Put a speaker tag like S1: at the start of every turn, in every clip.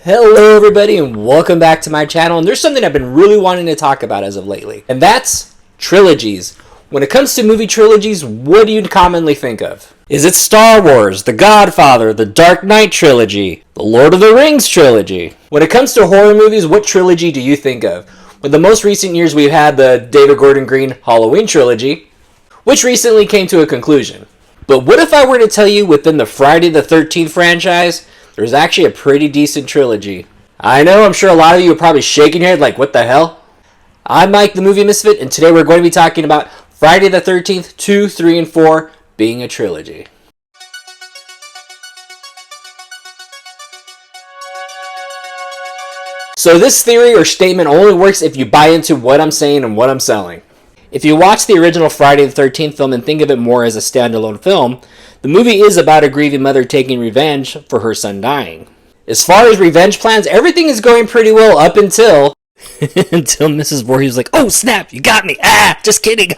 S1: Hello everybody and welcome back to my channel, and there's something I've been really wanting to talk about as of lately, and that's trilogies. When it comes to movie trilogies, what do you commonly think of? Is it Star Wars, The Godfather, The Dark Knight trilogy, The Lord of the Rings trilogy? When it comes to horror movies, what trilogy do you think of? In the most recent years we've had the David Gordon Green Halloween trilogy, which recently came to a conclusion. But what if I were to tell you within the Friday the 13th franchise, there's actually a pretty decent trilogy? I know, I'm sure a lot of you are probably shaking your head like, what the hell? I'm Mike the Movie Misfit, and today we're going to be talking about Friday the 13th, 2, 3, and 4 being a trilogy. So this theory or statement only works if you buy into what I'm saying and what I'm selling. If you watch the original Friday the 13th film and think of it more as a standalone film, the movie is about a grieving mother taking revenge for her son dying. As far as revenge plans, everything is going pretty well up until Mrs. Voorhees was like, oh snap, you got me, just kidding,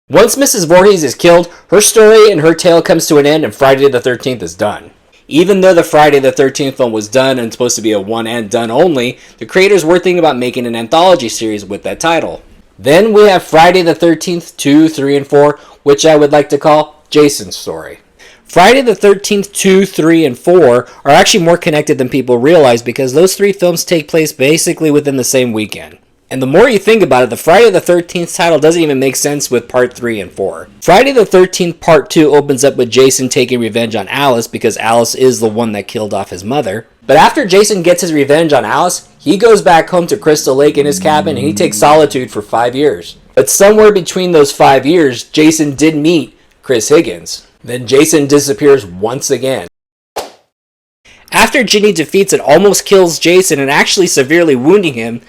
S1: Once Mrs. Voorhees is killed, her story and her tale comes to an end and Friday the 13th is done. Even though the Friday the 13th film was done and supposed to be a one and done only, the creators were thinking about making an anthology series with that title. Then we have Friday the 13th, 2, 3, and 4, which I would like to call Jason's story. Friday the 13th, 2, 3, and 4 are actually more connected than people realize because those three films take place basically within the same weekend. And the more you think about it, the Friday the 13th title doesn't even make sense with part 3 and 4. Friday the 13th part 2 opens up with Jason taking revenge on Alice because Alice is the one that killed off his mother. But after Jason gets his revenge on Alice, he goes back home to Crystal Lake in his cabin and he takes solitude for 5 years. But somewhere between those 5 years, Jason did meet Chris Higgins. Then Jason disappears once again. After Ginny defeats and almost kills Jason and actually severely wounding him,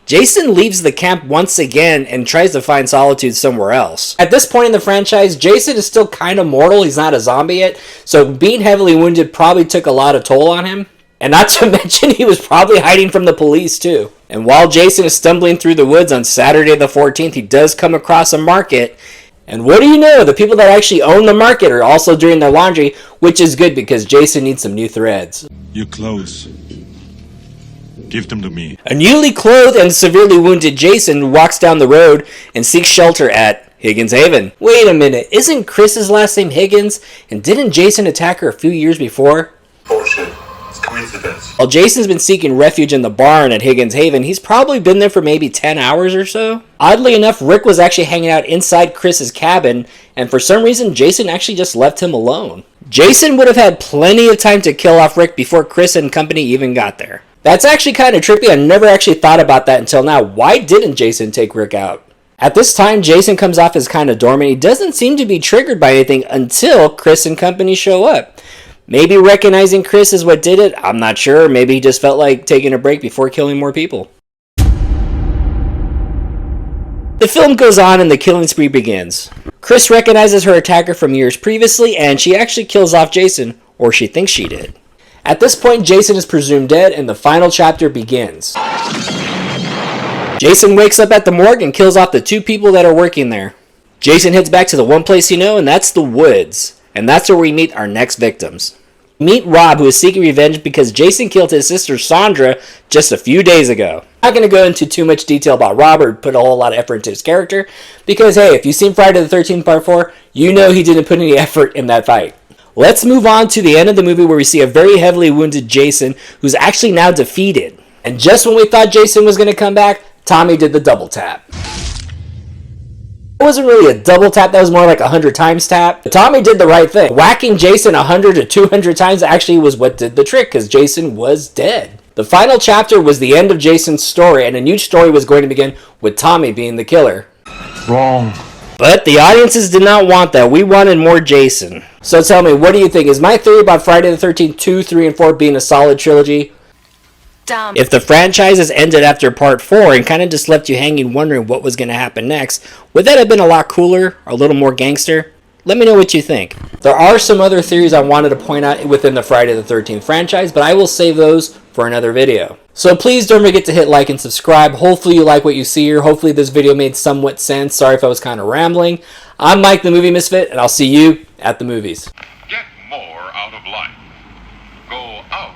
S1: Jason leaves the camp once again and tries to find solitude somewhere else. At this point in the franchise, Jason is still kind of mortal, he's not a zombie yet, so being heavily wounded probably took a lot of toll on him. And not to mention he was probably hiding from the police too. And while Jason is stumbling through the woods on Saturday the 14th, he does come across a market. And what do you know, the people that actually own the market are also doing their laundry, which is good because Jason needs some new threads.
S2: Your clothes. Give them to me.
S1: A newly clothed and severely wounded Jason walks down the road and seeks shelter at Higgins Haven. Wait a minute, isn't Chris's last name Higgins? And didn't Jason attack her a few years before?
S3: Bullshit. It's coincidence.
S1: While Jason's been seeking refuge in the barn at Higgins Haven, he's probably been there for maybe 10 hours or so. Oddly enough, Rick was actually hanging out inside Chris's cabin, and for some reason, Jason actually just left him alone. Jason would have had plenty of time to kill off Rick before Chris and company even got there. That's actually kind of trippy. I never actually thought about that until now. Why didn't Jason take Rick out? At this time, Jason comes off as kind of dormant. He doesn't seem to be triggered by anything until Chris and company show up. Maybe recognizing Chris is what did it, I'm not sure. Maybe he just felt like taking a break before killing more people. The film goes on and the killing spree begins. Chris recognizes her attacker from years previously and she actually kills off Jason, or she thinks she did. At this point, Jason is presumed dead and the final chapter begins. Jason wakes up at the morgue and kills off the 2 people that are working there. Jason heads back to the one place and that's the woods. And that's where we meet our next victims. Meet Rob, who is seeking revenge because Jason killed his sister Sandra just a few days ago. I'm not going to go into too much detail about Rob or put a whole lot of effort into his character, because hey, if you've seen Friday the 13th part 4, you know he didn't put any effort in that fight. Let's move on to the end of the movie where we see a very heavily wounded Jason who's actually now defeated. And just when we thought Jason was going to come back, Tommy did the double tap. It wasn't really a double tap, that was more like a 100 times tap. But Tommy did the right thing. Whacking Jason 100 to 200 times actually was what did the trick because Jason was dead. The final chapter was the end of Jason's story and a new story was going to begin with Tommy being the killer.
S2: Wrong.
S1: But the audiences did not want that. We wanted more Jason. So tell me, what do you think? Is my theory about Friday the 13th, 2, 3, and 4 being a solid trilogy?
S4: Dumb.
S1: If the franchises ended after part 4 and kind of just left you hanging wondering what was going to happen next, would that have been a lot cooler, or a little more gangster? Let me know what you think. There are some other theories I wanted to point out within the Friday the 13th franchise, but I will save those for another video. So please don't forget to hit like and subscribe. Hopefully you like what you see here. Hopefully this video made somewhat sense. Sorry if I was kind of rambling. I'm Mike the Movie Misfit, and I'll see you at the movies.
S5: Get more out of life. Go out